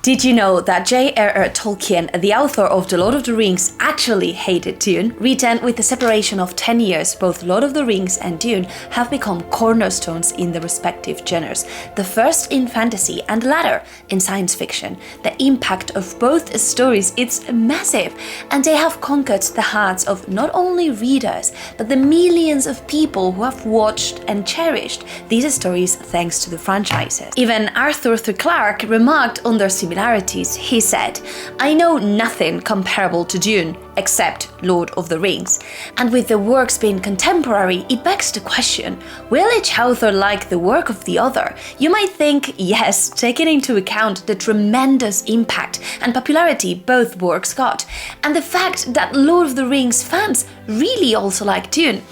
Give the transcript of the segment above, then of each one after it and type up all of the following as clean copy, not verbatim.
Did you know that J.R.R Tolkien, the author of The Lord of the Rings, actually hated Dune? Written with a separation of 10 years, both Lord of the Rings and Dune have become cornerstones in their respective genres. The first in fantasy and the latter in science fiction. The impact of both stories is massive, and they have conquered the hearts of not only readers, but the millions of people who have watched and cherished these stories thanks to the franchises. Even Arthur C. Clarke remarked on their similarities. He said, "I know nothing comparable to Dune, except Lord of the Rings." And with the works being contemporary, it begs the question, will each author like the work of the other? You might think yes, taking into account the tremendous impact and popularity both works got, and the fact that Lord of the Rings fans really also like Dune.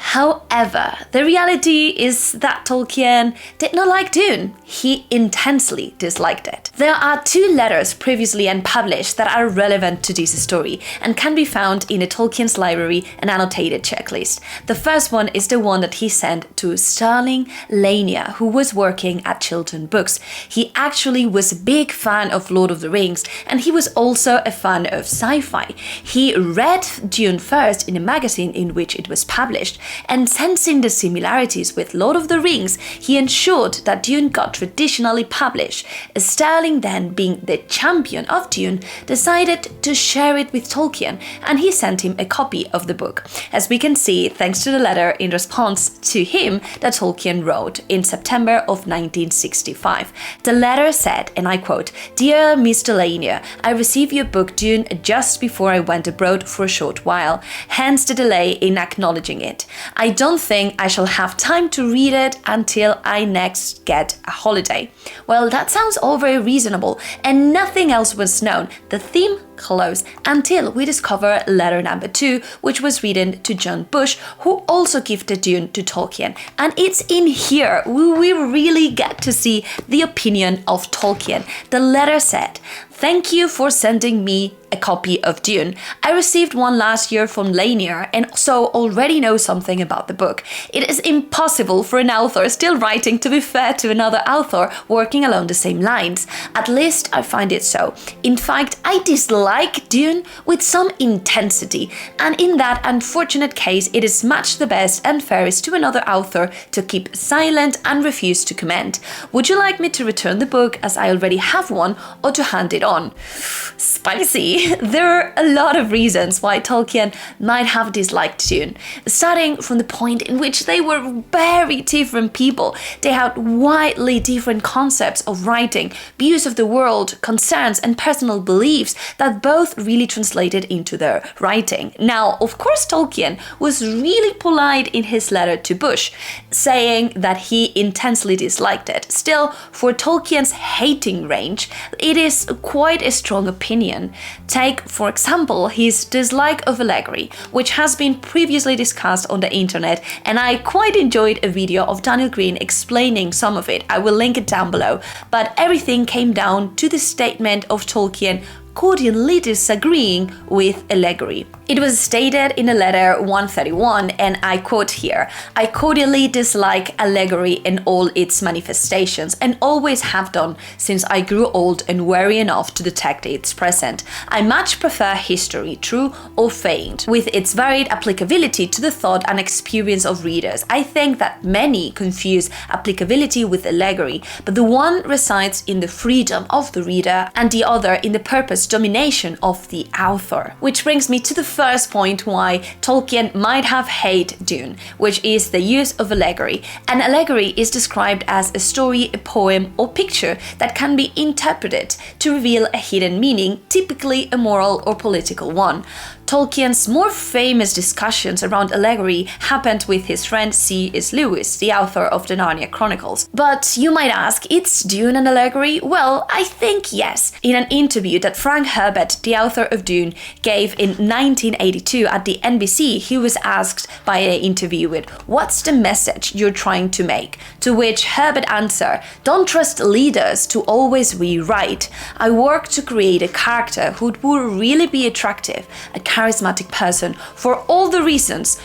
However, the reality is that Tolkien did not like Dune. He intensely disliked it. There are two letters previously unpublished that are relevant to this story and can be found in a Tolkien's library, an annotated checklist. The first one is the one that he sent to Sterling Lanier, who was working at Chilton Books. He actually was a big fan of Lord of the Rings, and he was also a fan of sci-fi. He read Dune first in a magazine in which it was published, and sensing the similarities with Lord of the Rings, he ensured that Dune got traditionally published. Sterling, then being the champion of Dune, decided to share it with Tolkien, and he sent him a copy of the book. As we can see, thanks to the letter in response to him that Tolkien wrote in September of 1965. The letter said, and I quote, "Dear Mr. Lanier, I received your book Dune just before I went abroad for a short while, hence the delay in acknowledging it. I don't think I shall have time to read it until I next get a holiday." Well, that sounds all very reasonable, and nothing else was known. The theme closed until we discover letter number 2, which was written to John Bush, who also gifted Dune to Tolkien. And it's in here we really get to see the opinion of Tolkien. The letter said, "Thank you for sending me a copy of Dune. I received one last year from Lanier and so already know something about the book. It is impossible for an author still writing to be fair to another author working along the same lines. At least I find it so. In fact, I dislike Dune with some intensity, and in that unfortunate case, it is much the best and fairest to another author to keep silent and refuse to comment. Would you like me to return the book as I already have one, or to hand it on?" Spicy. There are a lot of reasons why Tolkien might have disliked Dune, starting from the point in which they were very different people. They had widely different concepts of writing, views of the world, concerns, and personal beliefs that both really translated into their writing. Now, of course, Tolkien was really polite in his letter to Bush, saying that he intensely disliked it. Still, for Tolkien's hating range, it is quite a strong opinion. Take, for example, his dislike of Allegory, which has been previously discussed on the internet, and I quite enjoyed a video of Daniel Green explaining some of it. I will link it down below. But everything came down to the statement of Tolkien cordially disagreeing with Allegory. It was stated in the letter 131, and I quote here, "I cordially dislike Allegory in all its manifestations, and always have done since I grew old and wary enough to detect its present. I much prefer history, true or feigned, with its varied applicability to the thought and experience of readers. I think that many confuse applicability with Allegory, but the one resides in the freedom of the reader, and the other in the purpose domination of the author." Which brings me to the first point why Tolkien might have hated Dune, which is the use of allegory. An allegory is described as a story, a poem, or picture that can be interpreted to reveal a hidden meaning, typically a moral or political one. Tolkien's more famous discussions around allegory happened with his friend C.S. Lewis, the author of the Narnia Chronicles. But you might ask, is Dune an allegory? Well, I think yes. In an interview that Frank Herbert, the author of Dune, gave in 1982 at the NBC, he was asked by an interviewer, "What's the message you're trying to make?" To which Herbert answered, "Don't trust leaders to always rewrite. I work to create a character who would really be attractive, a charismatic person for all the reasons,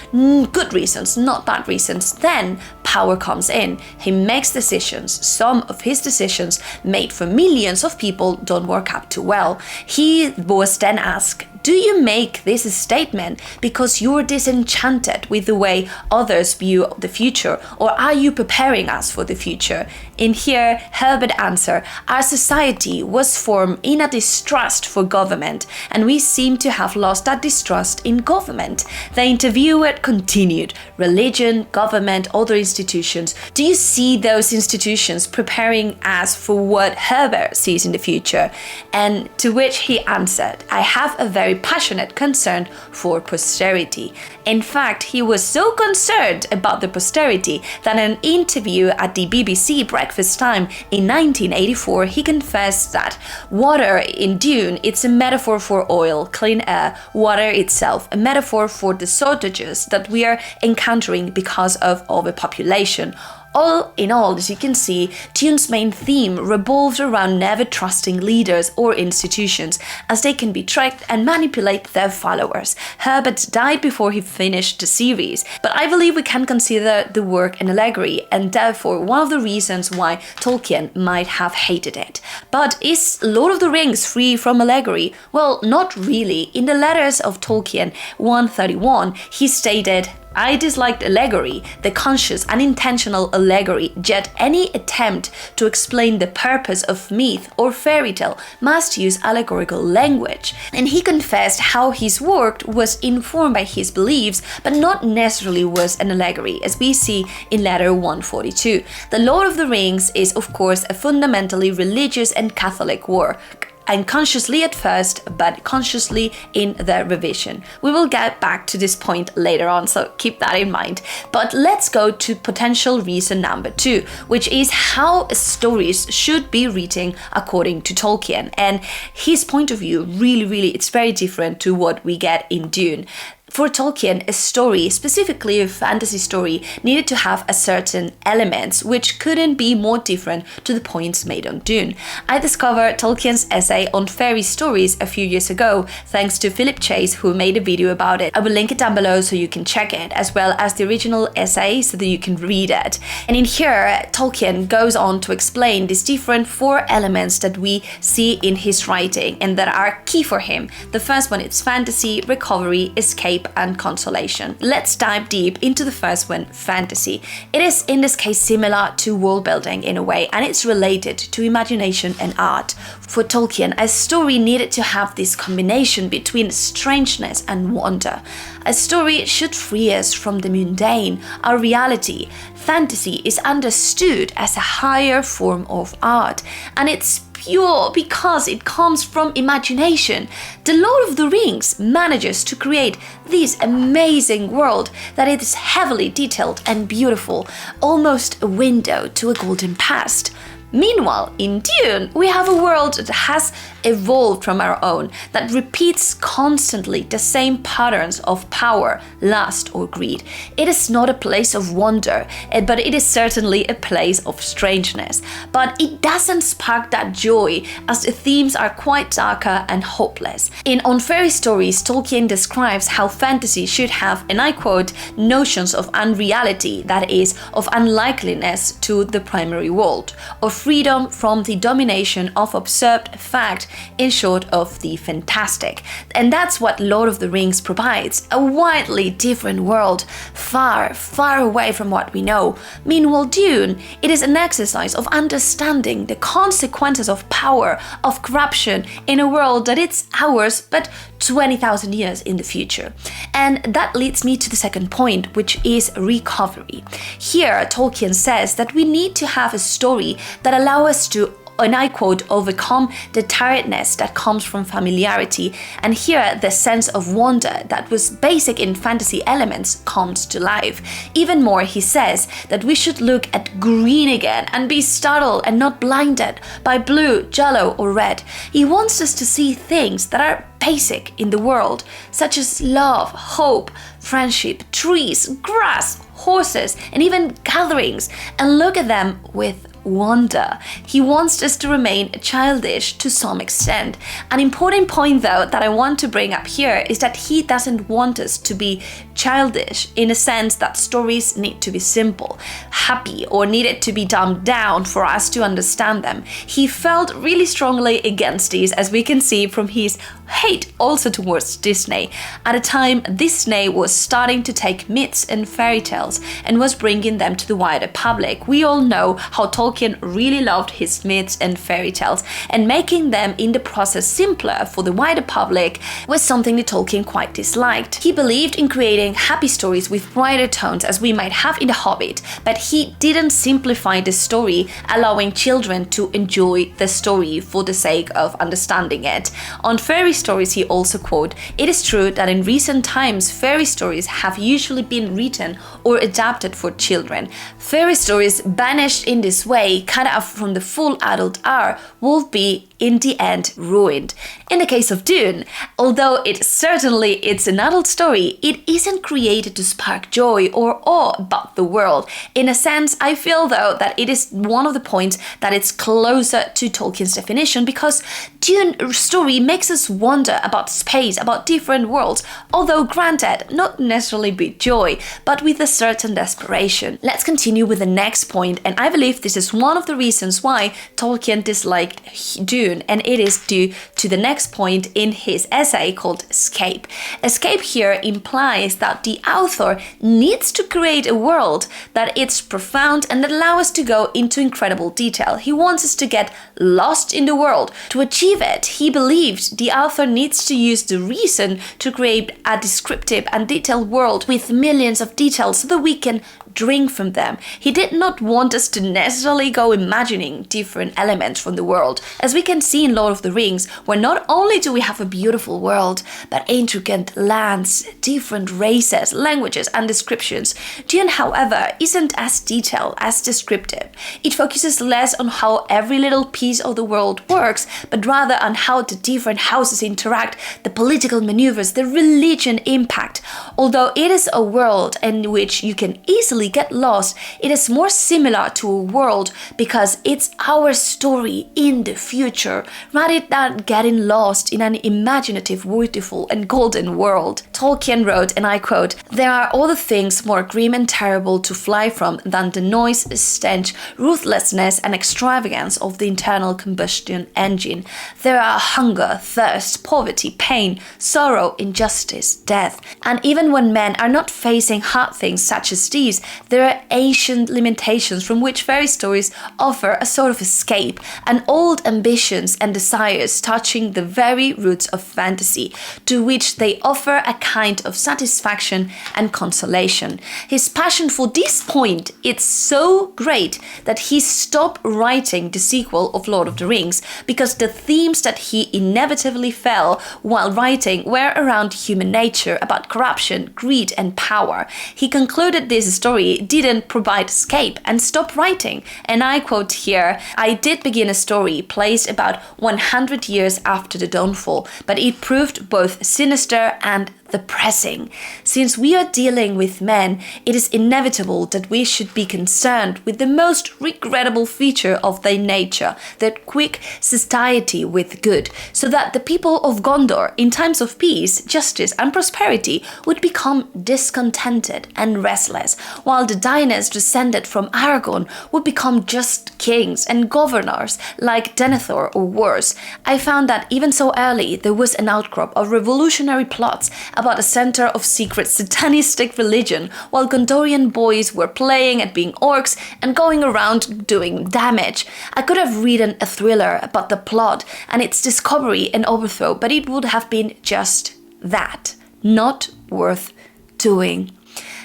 good reasons, not bad reasons, then power comes in. He makes decisions. Some of his decisions made for millions of people don't work out too well. He was then asked, do you make this statement because you're disenchanted with the way others view the future, or are you preparing us for the future? In here, Herbert answered, our society was formed in a distrust for government, and we seem to have lost that distrust in government. The interviewer continued, religion, government, other institutions. Do you see those institutions preparing us for what Herbert sees in the future? And to which he answered, I have a very passionate concern for posterity. In fact, he was so concerned about the posterity that in an interview at the BBC Breakfast Time in 1984, he confessed that water in Dune, it's a metaphor for oil, clean air, water itself, a metaphor for the shortages that we are encountering because of overpopulation. All in all, as you can see, Dune's main theme revolves around never trusting leaders or institutions, as they can be tricked and manipulate their followers. Herbert died before he finished the series, but I believe we can consider the work an allegory, and therefore one of the reasons why Tolkien might have hated it. But is Lord of the Rings free from allegory? Well, not really. In the letters of Tolkien 131, he stated, I disliked allegory, the conscious and intentional allegory, yet any attempt to explain the purpose of myth or fairy tale must use allegorical language. And he confessed how his work was informed by his beliefs, but not necessarily was an allegory, as we see in letter 142. The Lord of the Rings is, of course, a fundamentally religious and Catholic work, unconsciously at first, but consciously in the revision. We will get back to this point later on, so keep that in mind. But let's go to potential reason number 2, which is how stories should be written according to Tolkien. And his point of view, really, it's very different to what we get in Dune. For Tolkien, a story, specifically a fantasy story, needed to have a certain elements which couldn't be more different to the points made on Dune. I discovered Tolkien's essay on Fairy-Stories a few years ago, thanks to Philip Chase, who made a video about it. I will link it down below so you can check it, as well as the original essay so that you can read it. And in here, Tolkien goes on to explain these different 4 elements that we see in his writing and that are key for him. The first one is fantasy, recovery, escape, and consolation. Let's dive deep into the first one, fantasy. It is in this case similar to world building in a way, and it's related to imagination and art. For Tolkien, a story needed to have this combination between strangeness and wonder. A story should free us from the mundane, our reality. Fantasy is understood as a higher form of art, and it's pure because it comes from imagination. The Lord of the Rings manages to create this amazing world that is heavily detailed and beautiful, almost a window to a golden past. Meanwhile, in Dune, we have a world that has evolved from our own, that repeats constantly the same patterns of power, lust, or greed. It is not a place of wonder, but it is certainly a place of strangeness. But it doesn't spark that joy, as the themes are quite darker and hopeless. On Fairy-Stories, Tolkien describes how fantasy should have, and I quote, notions of unreality, that is, of unlikeliness to the primary world, of freedom from the domination of observed fact, in short, of the fantastic. And that's what Lord of the Rings provides, a widely different world, far, far away from what we know. Meanwhile, Dune, it is an exercise of understanding the consequences of power, of corruption, in a world that it's ours, but 20,000 years in the future. And that leads me to the second point, which is recovery. Here, Tolkien says that we need to have a story that allows us to, and I quote, overcome the tiredness that comes from familiarity, and here the sense of wonder that was basic in fantasy elements comes to life. Even more, he says that we should look at green again and be startled and not blinded by blue, yellow, or red. He wants us to see things that are basic in the world, such as love, hope, friendship, trees, grass, horses, and even gatherings, and look at them with wonder. He wants us to remain childish to some extent. An important point, though, that I want to bring up here is that he doesn't want us to be childish in a sense that stories need to be simple, happy, or needed to be dumbed down for us to understand them. He felt really strongly against these, as we can see from his hate also towards Disney. At a time, Disney was starting to take myths and fairy tales and was bringing them to the wider public. We all know how Tolkien really loved his myths and fairy tales, and making them in the process simpler for the wider public was something that Tolkien quite disliked. He believed in creating happy stories with brighter tones, as we might have in The Hobbit, but he didn't simplify the story, allowing children to enjoy the story for the sake of understanding it. On fairy stories, he also quote, "It is true that in recent times fairy stories have usually been written or adapted for children. Fairy stories banished in this way, cut off from the full adult hour, will be in the end ruined." In the case of Dune, although it's an adult story, it isn't created to spark joy or awe about the world. In a sense, I feel though that it is one of the points that it's closer to Tolkien's definition, because Dune story makes us wonder about space, about different worlds, although granted, not necessarily with joy, but with a certain desperation. Let's continue with the next point, and I believe this is one of the reasons why Tolkien disliked Dune, and it is due to the next point in his essay called Escape. Escape here implies that the author needs to create a world that is profound and that allows us to go into incredible detail. He wants us to get lost in the world. To achieve it, he believed the author needs to use the reason to create a descriptive and detailed world with millions of details so that we can drink from them. He did not want us to necessarily go imagining different elements from the world, as we can see in Lord of the Rings, where not only do we have a beautiful world, but intricate lands, different races, languages, and descriptions. Dune, however, isn't as detailed, as descriptive. It focuses less on how every little piece of the world works, but rather on how the different houses interact, the political maneuvers, the religion impact. Although it is a world in which you can easily get lost, it is more similar to a world because it's our story in the future, rather than getting lost in an imaginative, beautiful, and golden world. Tolkien wrote, and I quote, "There are other things more grim and terrible to fly from than the noise, stench, ruthlessness, and extravagance of the internal combustion engine. There are hunger, thirst, poverty, pain, sorrow, injustice, death. And even when men are not facing hard things such as these, there are ancient limitations from which fairy stories offer a sort of escape, and old ambitions and desires touching the very roots of fantasy, to which they offer a kind of satisfaction and consolation." His passion for this point is so great that he stopped writing the sequel of Lord of the Rings, because the themes that he inevitably fell while writing were around human nature, about corruption, greed, and power. He concluded this story didn't provide escape and stopped writing. And I quote here, "I did begin a story placed about 100 years after the downfall, but it proved both sinister and depressing. Since we are dealing with men, it is inevitable that we should be concerned with the most regrettable feature of their nature, their quick satiety with good, so that the people of Gondor, in times of peace, justice, and prosperity, would become discontented and restless, while the dynasties descended from Aragorn would become just kings and governors like Denethor or worse. I found that even so early there was an outcrop of revolutionary plots about a center of secret satanistic religion, while Gondorian boys were playing at being orcs and going around doing damage. I could have written a thriller about the plot and its discovery and overthrow, but it would have been just that, not worth doing."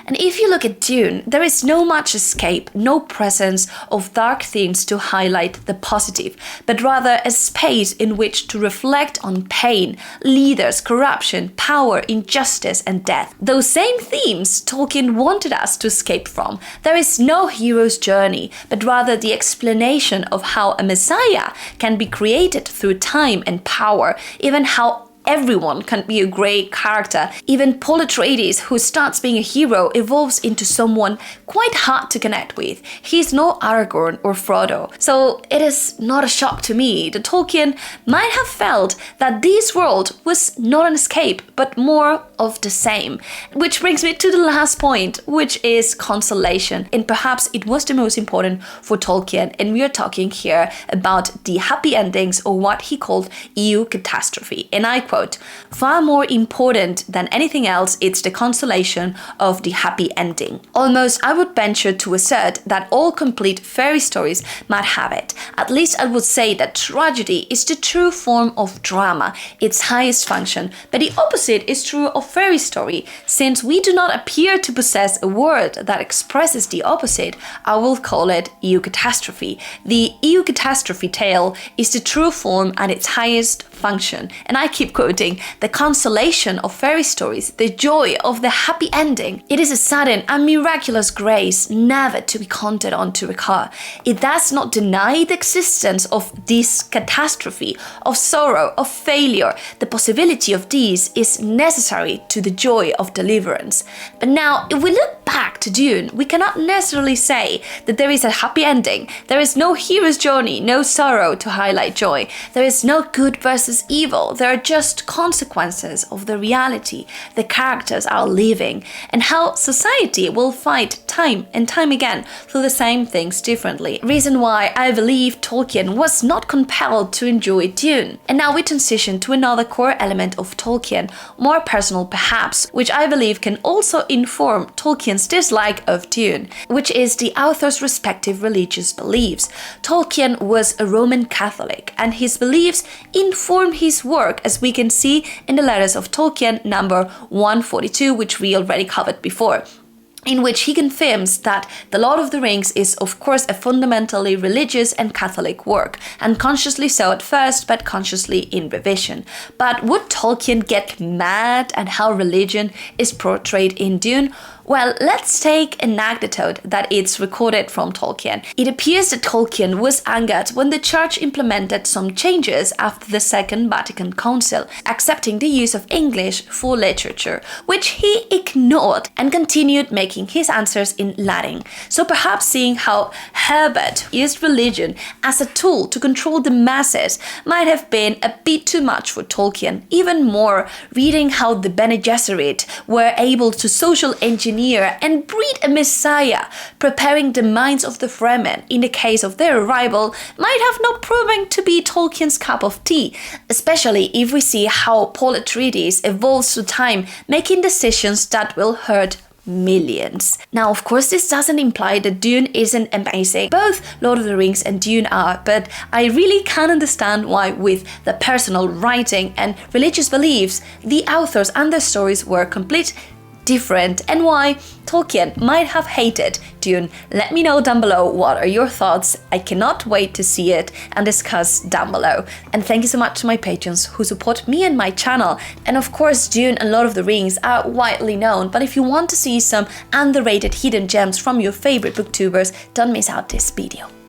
And if you look at Dune, there is no much escape, no presence of dark themes to highlight the positive, but rather a space in which to reflect on pain, leaders, corruption, power, injustice, and death. Those same themes Tolkien wanted us to escape from. There is no hero's journey, but rather the explanation of how a messiah can be created through time and power, even how everyone can be a great character. Even Paul Atreides, who starts being a hero, evolves into someone quite hard to connect with. He's no Aragorn or Frodo. So it is not a shock to me that Tolkien might have felt that this world was not an escape, but more of the same. Which brings me to the last point, which is consolation. And perhaps it was the most important for Tolkien, and we are talking here about the happy endings, or what he called eucatastrophe. And I quote, "Far more important than anything else, it's the consolation of the happy ending. Almost I would venture to assert that all complete fairy stories might have it. At least I would say that tragedy is the true form of drama, its highest function, but the opposite is true of fairy story. Since we do not appear to possess a word that expresses the opposite, I will call it eucatastrophe. The eucatastrophe tale is the true form and its highest function." And I keep quoting, "The consolation of fairy stories, the joy of the happy ending. It is a sudden and miraculous grace, never to be counted on to recur. It does not deny the existence of this catastrophe, of sorrow, of failure. The possibility of these is necessary to the joy of deliverance." But now, if we look back to Dune, we cannot necessarily say that there is a happy ending. There is no hero's journey, no sorrow to highlight joy. There is no good versus evil. There are just consequences of the reality the characters are living, and how society will fight time and time again through the same things differently. Reason why I believe Tolkien was not compelled to enjoy Dune. And now we transition to another core element of Tolkien, more personal perhaps, which I believe can also inform Tolkien's dislike of Dune, which is the author's respective religious beliefs. Tolkien was a Roman Catholic, and his beliefs inform his work, as we can see in the Letters of Tolkien number 142, which we already covered before, in which he confirms that The Lord of the Rings is of course a fundamentally religious and Catholic work, and consciously so at first, but consciously in revision. But would Tolkien get mad at how religion is portrayed in Dune? Well, let's take an anecdote that it's recorded from Tolkien. It appears that Tolkien was angered when the church implemented some changes after the Second Vatican Council, accepting the use of English for literature, which he ignored and continued making his answers in Latin. So perhaps seeing how Herbert used religion as a tool to control the masses might have been a bit too much for Tolkien. Even more, reading how the Bene Gesserit were able to social engineer and breed a messiah, preparing the minds of the Fremen in the case of their arrival, might have not proven to be Tolkien's cup of tea, especially if we see how Paul Atreides evolves through time, making decisions that will hurt millions. Now, of course, this doesn't imply that Dune isn't amazing. Both Lord of the Rings and Dune are, but I really can't understand why, with the personal writing and religious beliefs, the authors and their stories were complete different, and why Tolkien might have hated Dune. Let me know down below what are your thoughts. I cannot wait to see it and discuss down below. And thank you so much to my patrons who support me and my channel. And of course, Dune and Lord of the Rings are widely known, but if you want to see some underrated hidden gems from your favorite booktubers, don't miss out this video.